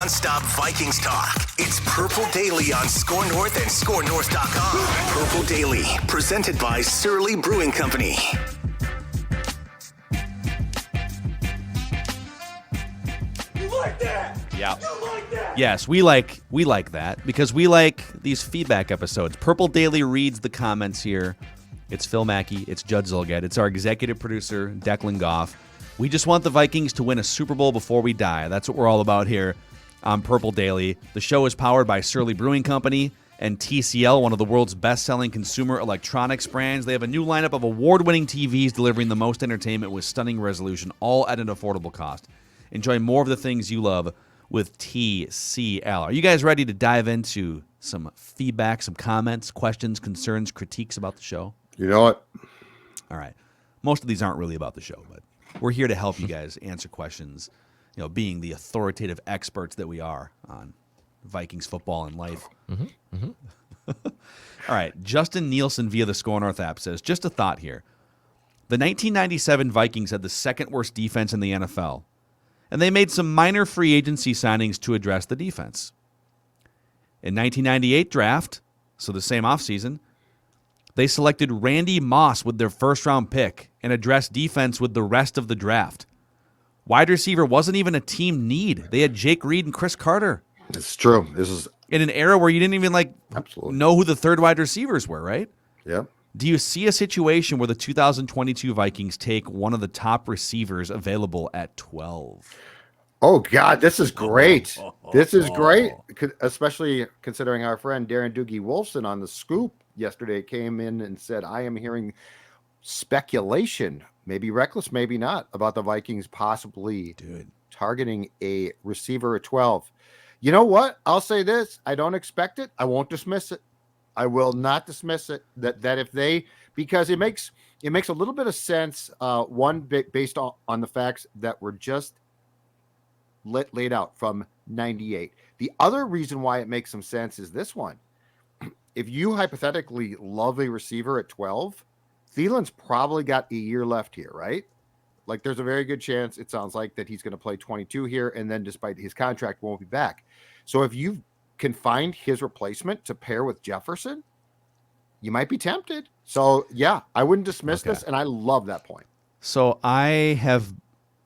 Non-stop Vikings talk. It's Purple Daily on Score North and ScoreNorth.com. Purple Daily, presented by Surly Brewing Company. You like that? Yeah. You like that? Yes, we like that because we like these feedback episodes. Purple Daily reads the comments here. It's Phil Mackey. It's Judd Zulgad. It's our executive producer, Declan Goff. We just want the Vikings to win a Super Bowl before we die. That's what we're all about here on Purple Daily. The show is powered by Surly Brewing Company and TCL, one of the world's best-selling consumer electronics brands. They have a new lineup of award-winning TVs delivering the most entertainment with stunning resolution, all at an affordable cost. Enjoy more of the things you love with TCL. Are you guys ready to dive into some feedback, some comments, questions, concerns, critiques about the show? You know what? All right. Most of these aren't really about the show, but we're here to help you guys answer questions, being the authoritative experts that we are on Vikings football and life. All right. Justin Nielsen via the Score North app says, just a thought here. The 1997 Vikings had the second worst defense in the NFL, and they made some minor free agency signings to address the defense. In 1998 draft, so the same offseason, they selected Randy Moss with their first-round pick and addressed defense with the rest of the draft. Wide receiver wasn't even a team need. They had Jake Reed and Chris Carter. It's true. This is in an era where you didn't even absolutely know who the third wide receivers were, right? Yeah. Do you see a situation where the 2022 Vikings take one of the top receivers available at 12? Oh, God, this is great. This is great, especially considering our friend Darren Doogie Wolfson on The Scoop yesterday came in and said, I am hearing speculation, maybe reckless, maybe not, about the Vikings possibly targeting a receiver at 12. You know what? I'll say this. I don't expect it. I won't dismiss it. I will not dismiss it. That if they, because it makes a little bit of sense, one, based on the facts that were just laid out from 98. The other reason why it makes some sense is this one. If you hypothetically love a receiver at 12, Thielen's probably got a year left here, right? Like there's a very good chance, it sounds like, that he's going to play 22 here, and then despite his contract won't be back. So if you can find his replacement to pair with Jefferson, you might be tempted. So yeah, I wouldn't dismiss this, and I love that point. So I have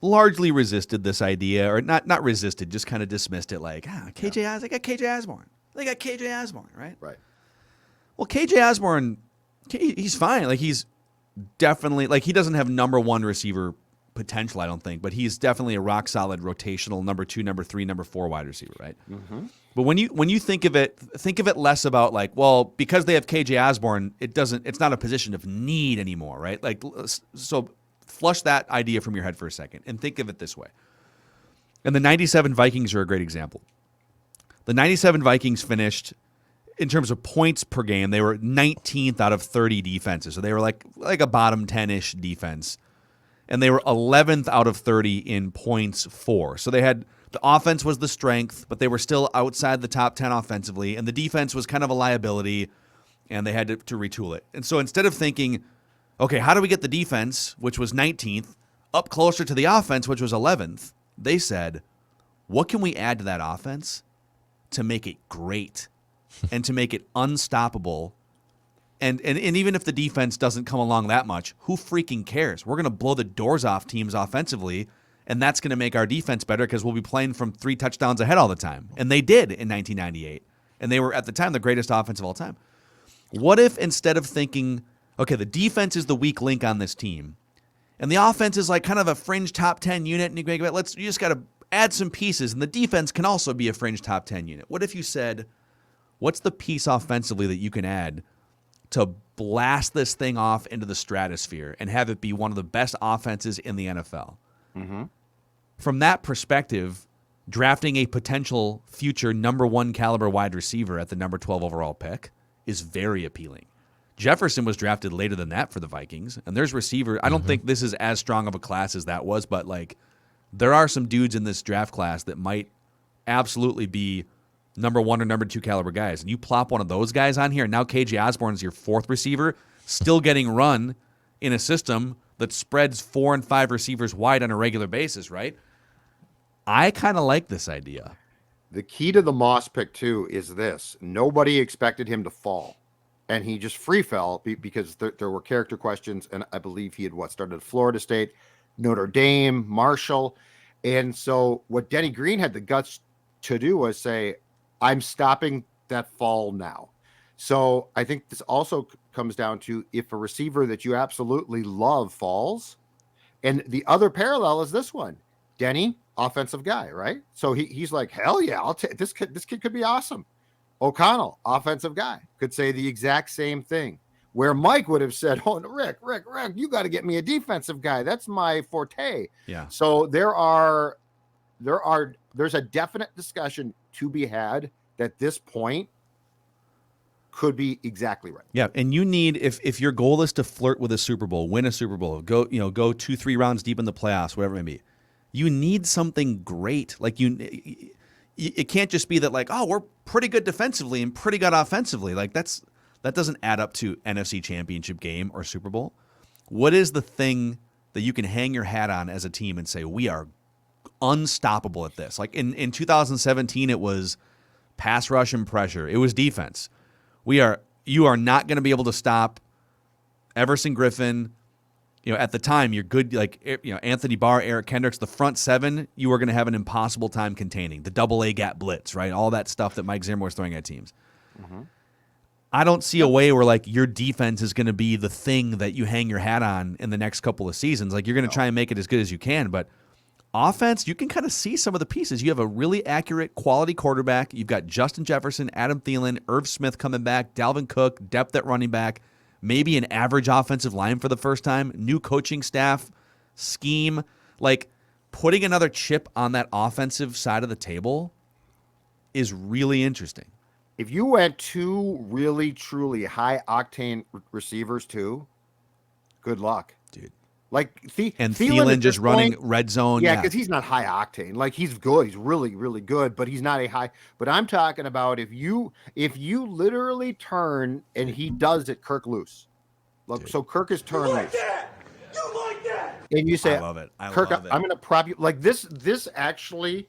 largely resisted this idea, or not resisted, just kind of dismissed it like, KJ, they got KJ Osborne. They got KJ Osborne, right? Right. Well, KJ Osborne, he's fine. Like he's definitely, like he doesn't have number one receiver potential, I don't think, but he's definitely a rock solid rotational number 2, number 3, number 4 wide receiver, right? Mm-hmm. But when you think of it less about like, well, because they have KJ Osborne, it's not a position of need anymore, right? Like, so flush that idea from your head for a second and think of it this way. And the 97 Vikings are a great example. The 97 Vikings finished, in terms of points per game, they were 19th out of 30 defenses. So they were like a bottom 10-ish defense. And they were 11th out of 30 in points for. So they had, the offense was the strength, but they were still outside the top 10 offensively. And the defense was kind of a liability, and they had to retool it. And so instead of thinking, okay, how do we get the defense, which was 19th, up closer to the offense, which was 11th, they said, what can we add to that offense to make it great and to make it unstoppable? And even if the defense doesn't come along that much, who freaking cares? We're going to blow the doors off teams offensively, and that's going to make our defense better because we'll be playing from 3 touchdowns ahead all the time. And they did in 1998. And they were, at the time, the greatest offense of all time. What if instead of thinking, okay, the defense is the weak link on this team, and the offense is like kind of a fringe top 10 unit, and you just got to add some pieces, and the defense can also be a fringe top 10 unit. What if you said, what's the piece offensively that you can add to blast this thing off into the stratosphere and have it be one of the best offenses in the NFL? Mm-hmm. From that perspective, drafting a potential future number 1 caliber wide receiver at the number 12 overall pick is very appealing. Jefferson was drafted later than that for the Vikings, and there's receiver. I don't think this is as strong of a class as that was, but like there are some dudes in this draft class that might absolutely be number 1 or number 2 caliber guys. And you plop one of those guys on here, and now KJ Osborne is your 4th receiver, still getting run in a system that spreads 4 and 5 receivers wide on a regular basis, right? I kind of like this idea. The key to the Moss pick too is this: nobody expected him to fall, and he just free fell because there were character questions, and I believe he had started at Florida State, Notre Dame, Marshall, and so what Denny Green had the guts to do was say, "I'm stopping that fall now." So I think this also comes down to if a receiver that you absolutely love falls, and the other parallel is this one, Denny, offensive guy, right? So he's like, hell yeah, I'll take this kid. This kid could be awesome. O'Connell, offensive guy, could say the exact same thing. Where Mike would have said, "Oh, Rick, you got to get me a defensive guy. That's my forte." Yeah. So there's a definite discussion to be had that this point could be exactly right. Yeah, and you need if your goal is to flirt with a Super Bowl, win a Super Bowl, go 2-3 rounds deep in the playoffs, whatever it may be. You need something great. Like it can't just be that like, oh, we're pretty good defensively and pretty good offensively. Like that doesn't add up to NFC Championship game or Super Bowl. What is the thing that you can hang your hat on as a team and say we are unstoppable at this? Like in 2017, it was pass rush and pressure. It was defense. You are not going to be able to stop Everson Griffin. At the time, you're good. Like Anthony Barr, Eric Kendricks, the front seven, you are going to have an impossible time containing the double A gap blitz, right? All that stuff that Mike Zimmer was throwing at teams. Mm-hmm. I don't see a way where like your defense is going to be the thing that you hang your hat on in the next couple of seasons. Like you're going to try and make it as good as you can, but offense, you can kind of see some of the pieces. You have a really accurate, quality quarterback. You've got Justin Jefferson, Adam Thielen, Irv Smith coming back, Dalvin Cook, depth at running back, maybe an average offensive line for the first time, new coaching staff, scheme. Like putting another chip on that offensive side of the table is really interesting. If you went two really, truly high-octane receivers too, good luck. Dude. Like Thielen just running red zone. Yeah, because he's not high octane. Like he's good. He's really, really good, but he's not a high. But I'm talking about if you literally turn and he does it, Kirk loose. Look, so Kirk is turned loose. You like that? And you say, I love it. Kirk, I'm going to prop you like this. This actually,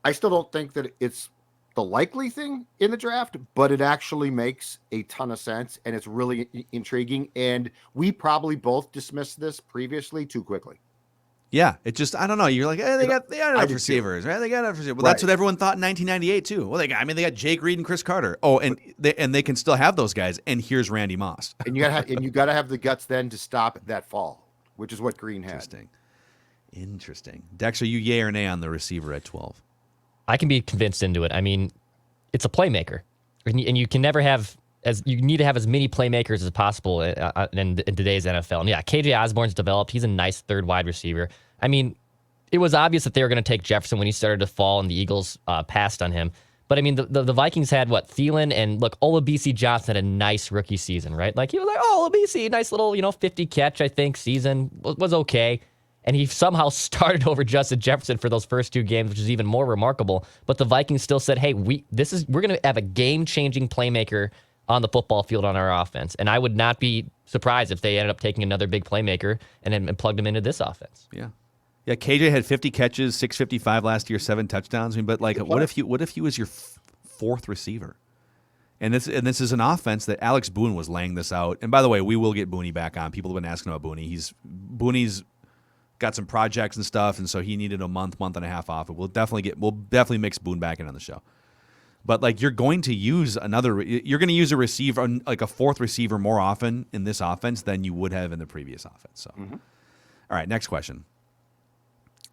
I still don't think that it's the likely thing in the draft, but it actually makes a ton of sense and it's really intriguing. And we probably both dismissed this previously too quickly. Yeah, it just I don't know. You're like, hey, they got enough receivers, right? They got enough receivers. Well, that's what everyone thought in 1998 too. Well, they got Jake Reed and Chris Carter. Oh, and they can still have those guys. And here's Randy Moss. And you gotta have the guts then to stop that fall, which is what Green had. Interesting. Dex, are you yay or nay on the receiver at 12? I can be convinced into it. I mean, it's a playmaker, and you can never have you need to have as many playmakers as possible in today's NFL. And yeah, KJ Osborne's developed. He's a nice third wide receiver. I mean, it was obvious that they were going to take Jefferson when he started to fall, and the Eagles passed on him. But I mean, the Vikings had Thielen and look, Olabisi Johnson had a nice rookie season, right? Like he was like, oh, Olabisi, nice little 50 catch I think season was okay. And he somehow started over Justin Jefferson for those first two games, which is even more remarkable. But the Vikings still said, hey, we're going to have a game-changing playmaker on the football field on our offense. And I would not be surprised if they ended up taking another big playmaker and plugged him into this offense. Yeah. Yeah, KJ had 50 catches, 655 last year, 7 touchdowns. I mean, but like, what if he was your fourth receiver? And this is an offense that Alex Boone was laying this out. And by the way, we will get Booney back on. People have been asking about Booney. Booney's got some projects and stuff, and so he needed a month and a half off. We'll definitely mix Boone back in on the show. But like you're going to use a receiver, like a fourth receiver, more often in this offense than you would have in the previous offense. So, All right, next question.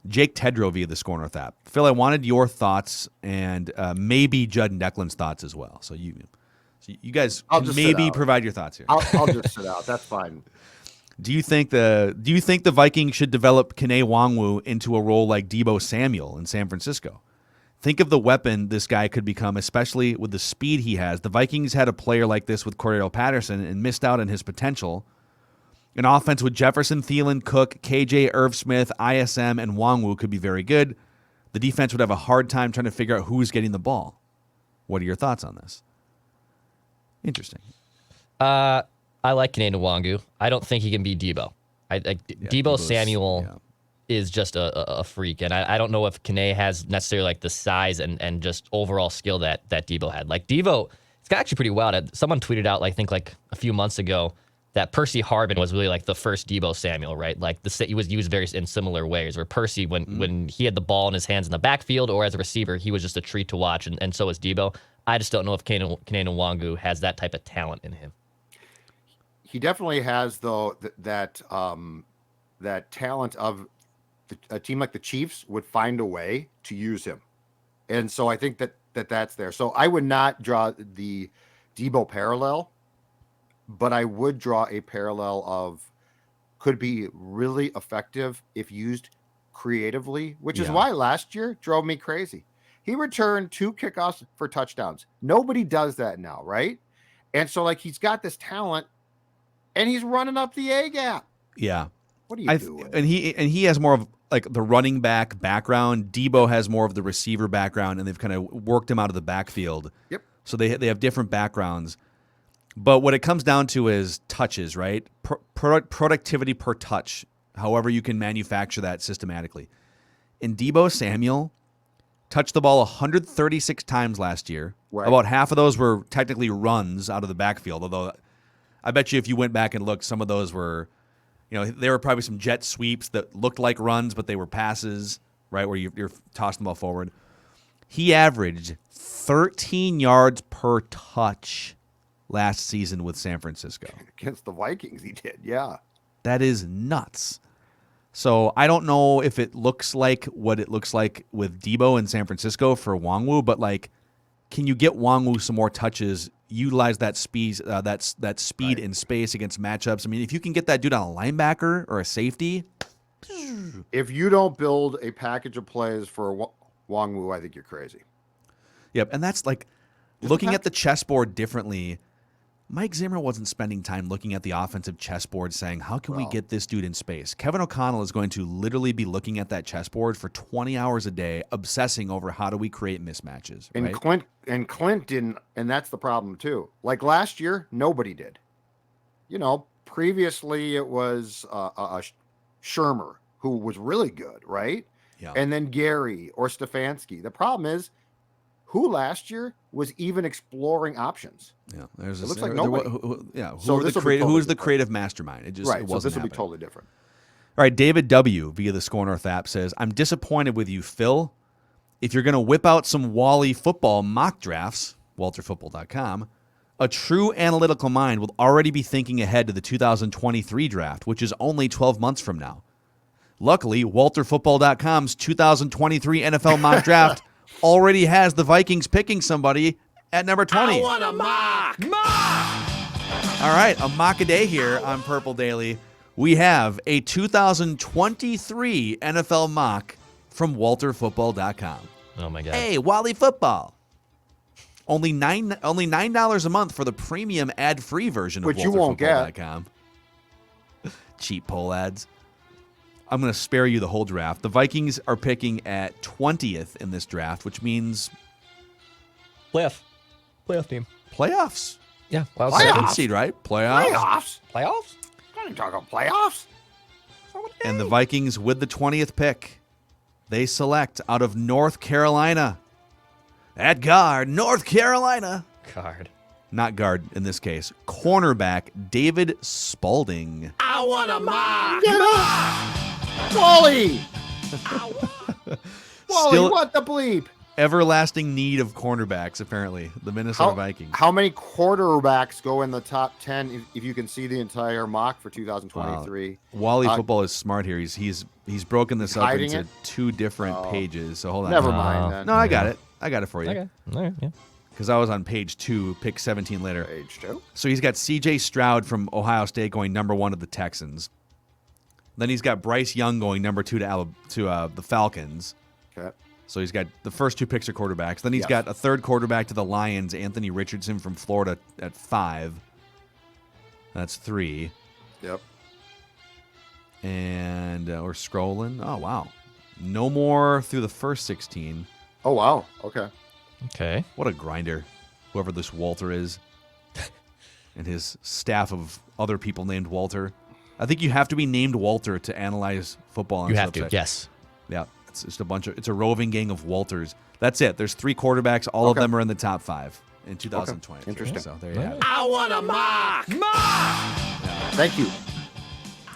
Jake Tedrow via the Score North app. Phil, I wanted your thoughts and maybe Judd and Declan's thoughts as well. So you guys maybe provide your thoughts here. I'll just sit out. That's fine. Do you think the Vikings should develop Kene Nwangwu into a role like Debo Samuel in San Francisco? Think of the weapon this guy could become, especially with the speed he has. The Vikings had a player like this with Cordero Patterson and missed out on his potential. An offense with Jefferson, Thielen, Cook, KJ, Irv Smith, ISM, and Nwangwu could be very good. The defense would have a hard time trying to figure out who's getting the ball. What are your thoughts on this? Interesting. I like Kene Nwangwu. I don't think he can be Debo. Debo Samuel is just a freak. And I don't know if Kene has necessarily like the size and just overall skill that Debo had. Like Debo, it's got actually pretty wild. Someone tweeted out, I think like a few months ago, that Percy Harvin was really like the first Debo Samuel, right? Like he was used very in similar ways. Where Percy, when he had the ball in his hands in the backfield or as a receiver, he was just a treat to watch, and so was Debo. I just don't know if Kene Nwangwu has that type of talent in him. He definitely has, though, that talent of a team like the Chiefs would find a way to use him, and so I think that's there. So I would not draw the Debo parallel, but I would draw a parallel of could be really effective if used creatively, which is why last year drove me crazy. He returned 2 kickoffs for touchdowns. Nobody does that now, right? And so, like, he's got this talent, and he's running up the A gap. Yeah. What are you doing? And he has more of like the running back background. Debo has more of the receiver background, and they've kind of worked him out of the backfield. Yep. So they have different backgrounds. But what it comes down to is touches, right? Productivity per touch, however you can manufacture that systematically. And Debo Samuel touched the ball 136 times last year. Right. About half of those were technically runs out of the backfield, although I bet you if you went back and looked, some of those were, there were probably some jet sweeps that looked like runs, but they were passes, right, where you're tossing the ball forward. He averaged 13 yards per touch last season with San Francisco. Against the Vikings, he did, yeah. That is nuts. So I don't know if it looks like what it looks like with Debo in San Francisco for Nwangwu, but like, can you get Nwangwu some more touches? Utilize that speed, that speed in space against matchups. I mean, if you can get that dude on a linebacker or a safety, if you don't build a package of plays for Nwangwu, I think you're crazy. Yep, and that's like looking at the chessboard differently. Mike Zimmer wasn't spending time looking at the offensive chessboard saying, how can we get this dude in space? Kevin O'Connell is going to literally be looking at that chessboard for 20 hours a day, obsessing over how do we create mismatches. And right? Clint didn't, and that's the problem too. Like last year, nobody did. Previously it was a Shermer who was really good, right? Yeah. And then Gary or Stefanski. The problem is, who last year was even exploring options? Yeah, it looks like nobody. Who is the creative mastermind? It just right. It So wasn't this will be happening. totally different. All right, David W. via the Score North app says, I'm disappointed with you, Phil. If you're going to whip out some Wally football mock drafts, walterfootball.com, a true analytical mind will already be thinking ahead to the 2023 draft, which is only 12 months from now. Luckily, walterfootball.com's 2023 NFL mock draft already has the Vikings picking somebody at number 20. I want a mock! All right, a mock a day here on Purple Daily. We have a 2023 NFL mock from walterfootball.com. Oh my God. Hey, Wally Football. Only $9 a month for the premium ad-free version of Which you won't get. walterfootball.com. Cheap poll ads. I'm going to spare you the whole draft. The Vikings are picking at 20th in this draft, which means Playoff team. playoffs. Yeah. Well, Second seed, right? Playoffs. Playoffs? What are you talking about, playoffs? And the Vikings, with the 20th pick, they select out of North Carolina. At guard, North Carolina. Guard. Not guard in this case. Cornerback David Spalding. I want a mock! Get up! Wally! Wally, Still what the bleep? everlasting need of cornerbacks, apparently. The Minnesota Vikings. How many quarterbacks go in the top 10 if you can see the entire mock for 2023? Wally Football is smart here. He's broken this up hiding into it? two different pages. So hold on. Never mind then. No, I got it. I got it for you. Okay. All right. Yeah. Because I was on page 2, pick 17 later. Page 2. So he's got C.J. Stroud from Ohio State going number 1 to the Texans. Then he's got Bryce Young going number 2 to the Falcons. Okay. So he's got the first 2 picks are quarterbacks. Then he's got a third quarterback to the Lions, Anthony Richardson from Florida at 5. That's 3. Yep. And we're scrolling. Oh, wow. No more through the first 16. Oh, wow. Okay. Okay. What a grinder, whoever this Walter is, and his staff of other people named Walter. I think you have to be named Walter to analyze football on You this have to, website. yes. Yeah, it's just it's a roving gang of Walters. That's it. There's 3 quarterbacks. All of them are in the top 5 in 2020. Interesting. So there you have it. I want a mock. Thank you.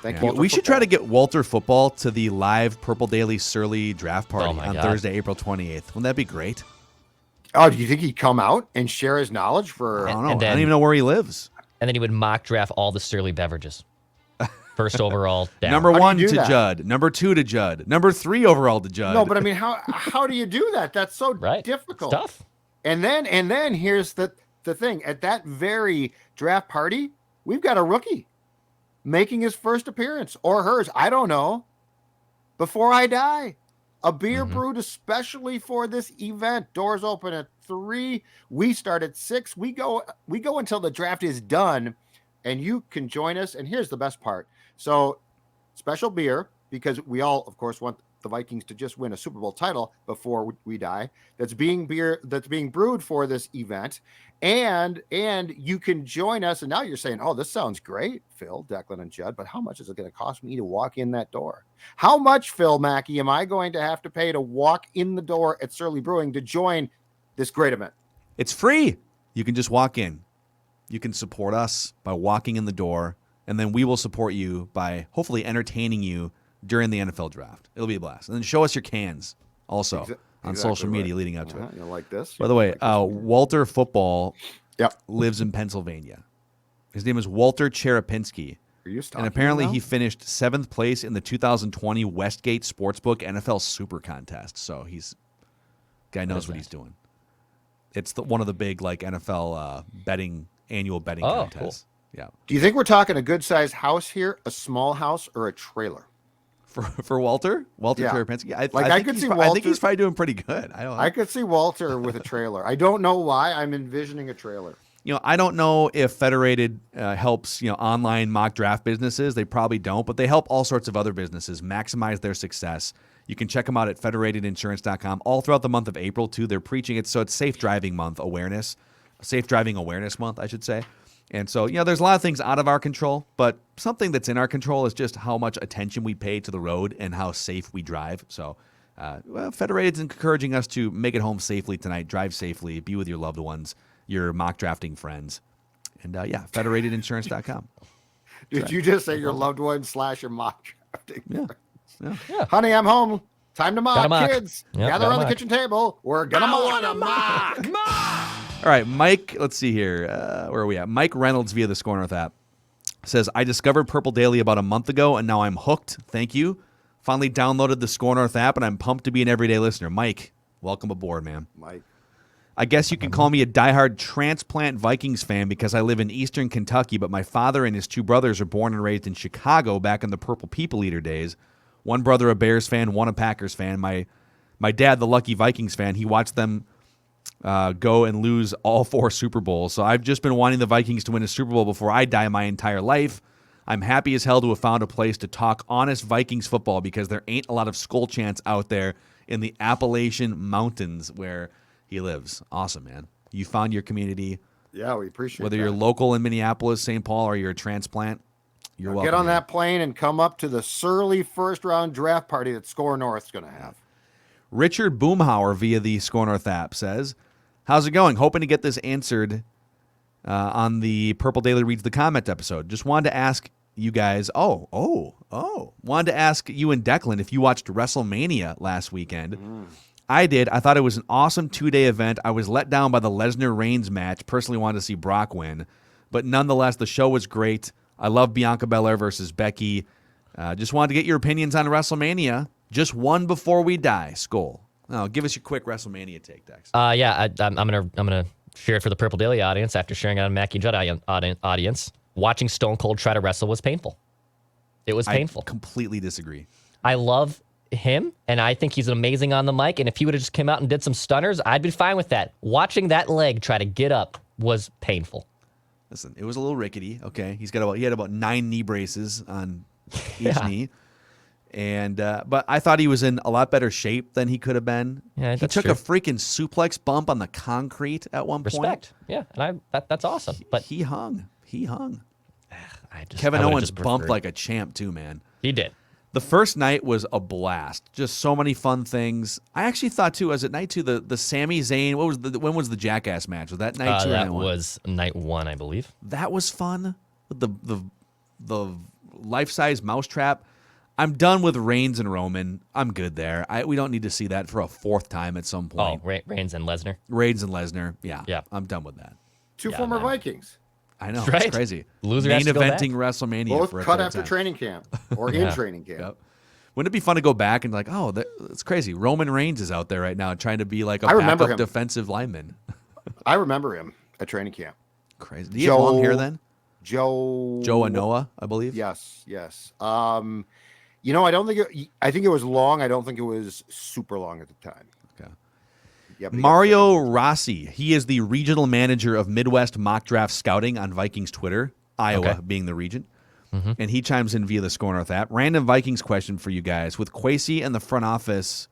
Thank you. We should try to get Walter football to the live Purple Daily Surly draft party Oh my on God. Thursday, April 28th. Wouldn't that be great? Oh, do you think he'd come out and share his knowledge for? I don't know. And I don't then- even know where he lives. And then he would mock draft all the Surly beverages. First overall down. Number do you 1 do to that? Judd. Number 2 to Judd. Number 3 overall to Judd. No, but I mean, how do you do that? That's so right? difficult. It's tough. And then here's the thing. At that very draft party, we've got a rookie making his first appearance, or hers. I don't know. Before I die, a beer brewed especially for this event. Doors open at 3. We start at 6. We go until the draft is done, and you can join us. And here's the best part. So, special beer, because we all, of course, want the Vikings to just win a Super Bowl title before we die. That's being brewed for this event. And you can join us. And now you're saying, oh, this sounds great, Phil, Declan, and Judd, but how much is it going to cost me to walk in that door? How much, Phil Mackey, am I going to have to pay to walk in the door at Surly Brewing to join this great event? It's free. You can just walk in. You can support us by walking in the door, and then we will support you by hopefully entertaining you during the NFL draft. It'll be a blast. And then show us your cans also on Exactly social media right. leading up to it. You like this? By the way, Like this? Walter Football Yep. lives in Pennsylvania. His name is Walter Cherapinski. Are you And stalking apparently him now? he finished 7th place in the 2020 Westgate Sportsbook NFL Super Contest. So guy knows what he's doing. It's one of the big NFL annual betting contests. Yeah. Do you think we're talking a good-sized house here, a small house, or a trailer? For Walter Yeah. Cherapinski, I could think see I think Walter- he's probably doing pretty good. I could see Walter with a trailer. I don't know why. I'm envisioning a trailer. I don't know if Federated helps online mock draft businesses. They probably don't, but they help all sorts of other businesses maximize their success. You can check them out at federatedinsurance.com all throughout the month of April too. They're preaching it, so it's Safe Driving Month awareness, Safe Driving Awareness Month, I should say. And so, there's a lot of things out of our control, but something that's in our control is just how much attention we pay to the road and how safe we drive. So, Federated's encouraging us to make it home safely tonight, drive safely, be with your loved ones, your mock drafting friends. And, federatedinsurance.com. Did you just say your loved one / your mock drafting? Yeah. Honey, I'm home. Time to mock, Gotta mock. kids. Yep, Gather gotta around the mock. kitchen table. We're gonna I mock. want a mock. All right, Mike, let's see here. Where are we at? Mike Reynolds via the Score North app says, I discovered Purple Daily about a month ago, and now I'm hooked. Thank you. Finally downloaded the Score North app, and I'm pumped to be an everyday listener. Mike, welcome aboard, man. Mike. I guess you can call me a diehard transplant Vikings fan because I live in eastern Kentucky, but my father and his 2 brothers are born and raised in Chicago back in the Purple People Eater days. One brother a Bears fan, one a Packers fan. My dad, the lucky Vikings fan, he watched them go and lose all 4 Super Bowls. So I've just been wanting the Vikings to win a Super Bowl before I die my entire life. I'm happy as hell to have found a place to talk honest Vikings football because there ain't a lot of skull chants out there in the Appalachian Mountains where he lives. Awesome, man. You found your community. Yeah, we appreciate Whether that. you're local in Minneapolis, St. Paul, or you're a transplant, you're welcome. Get on here. that plane and come up to the Surly first-round draft party that Score North's going to have. Richard Boomhauer via the Score North app says, how's it going? Hoping to get this answered on the Purple Daily Reads the Comment episode. Just wanted to ask you guys, wanted to ask you and Declan if you watched WrestleMania last weekend. I did. I thought it was an awesome 2-day event. I was let down by the Lesnar-Reigns match. Personally wanted to see Brock win. But nonetheless, the show was great. I love Bianca Belair versus Becky. Just wanted to get your opinions on WrestleMania. Just one before we die. Skull. Oh, give us your quick WrestleMania take, Dex. I'm gonna share it for the Purple Daily audience after sharing it on Mackie Judd audience. Watching Stone Cold try to wrestle was painful. It was painful. I completely disagree. I love him, and I think he's amazing on the mic. And if he would have just come out and did some stunners, I'd be fine with that. Watching that leg try to get up was painful. Listen, it was a little rickety. Okay, he had about 9 knee braces on each knee, and but I thought he was in a lot better shape than he could have been. Yeah, he that's took true. a freaking suplex bump on the concrete at one point. Respect. Yeah, and that's awesome. But He hung. Kevin I would've Owens just bumped preferred- like a champ too, man. He did. The first night was a blast. Just so many fun things. I actually thought too, as at night two, the Sami Zayn. When was the Jackass match? Was that night two? Or That night one? was night 1, I believe. That was fun. With the life-size mousetrap. I'm done with Reigns and Roman. I'm good there. We don't need to see that for a fourth time at some point. Reigns and Lesnar. Reigns and Lesnar. Yeah. Yeah. I'm done with that. Two Yeah, former man. Vikings, I know. Right. It's crazy. Loser Main has to go back. eventing WrestleMania both for a cut third after time. training camp or in training camp. Yep. Wouldn't it be fun to go back and like, oh, it's crazy. Roman Reigns is out there right now trying to be like a I remember backup him. defensive lineman. I remember him at training camp. Crazy. Did he have long hair then? Joe Anoa, I believe. Yes. I don't think I think it was long. I don't think it was super long at the time. Okay. Yeah, but he got Mario Rossi. He is the regional manager of Midwest Mock Draft Scouting on Vikings Twitter, Iowa Okay. being the region. And he chimes in via the Score North app. Random Vikings question for you guys. With Kwesi and the front office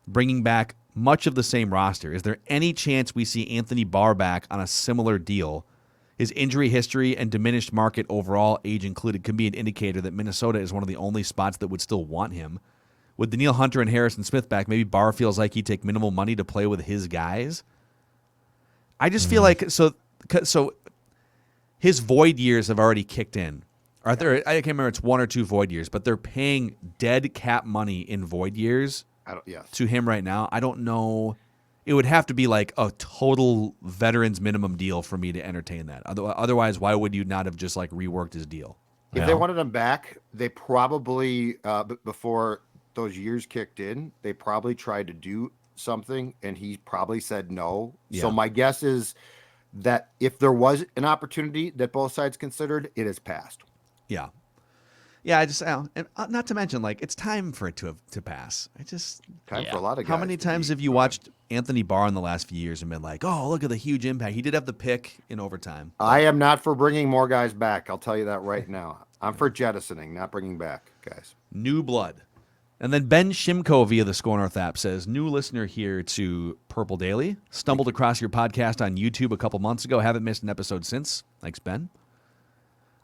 bringing back much of the same roster, is there any chance we see Anthony Barr back on a similar deal? His injury history and diminished market overall, age included, can be an indicator that Minnesota is one of the only spots that would still want him. With Danielle Hunter and Harrison Smith back, maybe Barr feels like he'd take minimal money to play with his guys. I just feel like so his void years have already kicked in. I can't remember, it's 1 or 2 void years, but they're paying dead cap money in void years to him right now. I don't know. It would have to be like a total veterans minimum deal for me to entertain that. Otherwise, why would you not have just like reworked his deal? If they wanted him back, they probably before those years kicked in, they probably tried to do something, and he probably said no. Yeah. So my guess is that if there was an opportunity that both sides considered, it has passed. Yeah. Yeah, and not to mention, like, it's time for it to pass. Time for a lot of guys. How many times have you watched Anthony Barr in the last few years and been like, oh, look at the huge impact. He did have the pick in overtime. I am not for bringing more guys back. I'll tell you that right now. I'm for jettisoning, not bringing back guys. New blood. And then Ben Shimko via the Score North app says, new listener here to Purple Daily. Stumbled across your podcast on YouTube a couple months ago. Haven't missed an episode since. Thanks, Ben.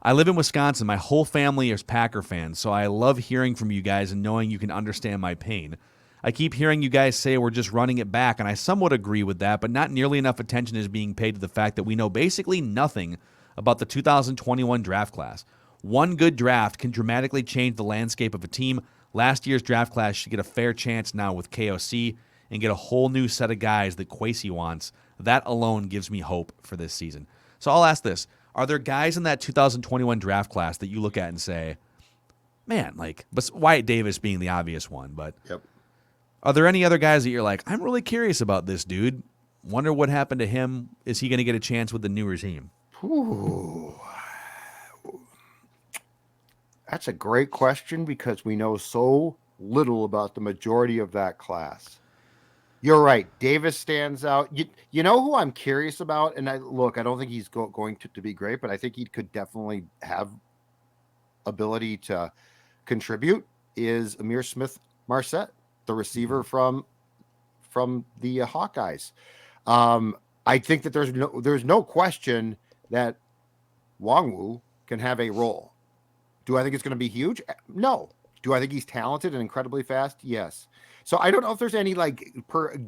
I live in Wisconsin. My whole family is Packer fans, so I love hearing from you guys and knowing you can understand my pain. I keep hearing you guys say we're just running it back, and I somewhat agree with that, but not nearly enough attention is being paid to the fact that we know basically nothing about the 2021 draft class. One good draft can dramatically change the landscape of a team. Last year's draft class should get a fair chance now with KOC and get a whole new set of guys that Kwesi wants. That alone gives me hope for this season. So I'll ask this. Are there guys in that 2021 draft class that you look at and say, man, like, but Wyatt Davis being the obvious one, but are there any other guys that you're like, I'm really curious about this dude. Wonder what happened to him. Is he going to get a chance with the new regime? Ooh. That's a great question because we know so little about the majority of that class. You're right. Davis stands out. You know who I'm curious about? And I don't think he's going to be great, but I think he could definitely have ability to contribute is Amir Smith-Marset, the receiver from the Hawkeyes. I think that there's no question that Nwangwu can have a role. Do I think it's going to be huge? No. Do I think he's talented and incredibly fast? Yes. So I don't know if there's any like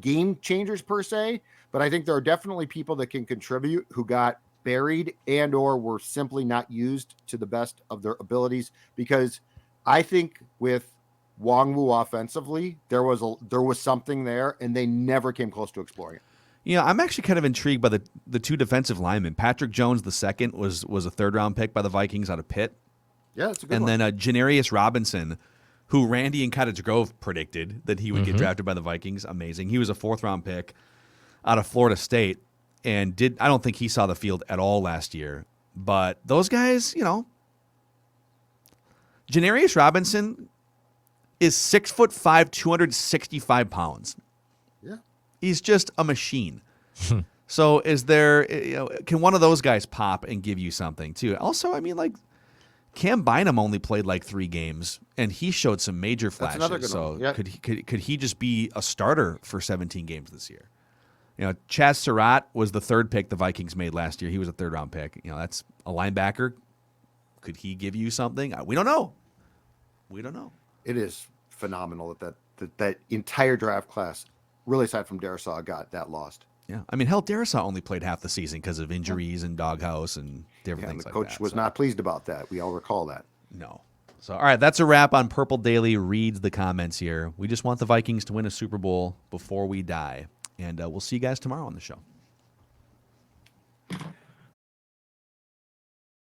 game changers per se, but I think there are definitely people that can contribute who got buried and or were simply not used to the best of their abilities. Because I think with Nwangwu offensively, there was something there, and they never came close to exploring it. Yeah, I'm actually kind of intrigued by the two defensive linemen. Patrick Jones II was a third-round pick by the Vikings out of Pitt. Yeah, that's a good and one. then Janarius Robinson, who Randy and Cottage Grove predicted that he would get drafted by the Vikings. Amazing. He was a 4th-round pick out of Florida State, and I don't think he saw the field at all last year. But those guys, Janarius Robinson is 6'5", 265 pounds. Yeah. He's just a machine. So is there, can one of those guys pop and give you something too? Also, I mean, like, Cam Bynum only played like 3 games, and he showed some major flashes. That's another good so one. Yep. could he just be a starter for 17 games this year? Chaz Surratt was the 3rd pick the Vikings made last year. He was a 3rd-round pick. That's a linebacker. Could he give you something? We don't know. We don't know. It is phenomenal that entire draft class, really aside from Darisaw, got that lost. Yeah, I mean, hell, Darisaw only played half the season because of injuries and doghouse and different Yeah, and things the like coach that. was not pleased about that. We all recall that. No. So, all right, that's a wrap on Purple Daily Reads the comments here. We just want the Vikings to win a Super Bowl before we die. And we'll see you guys tomorrow on the show.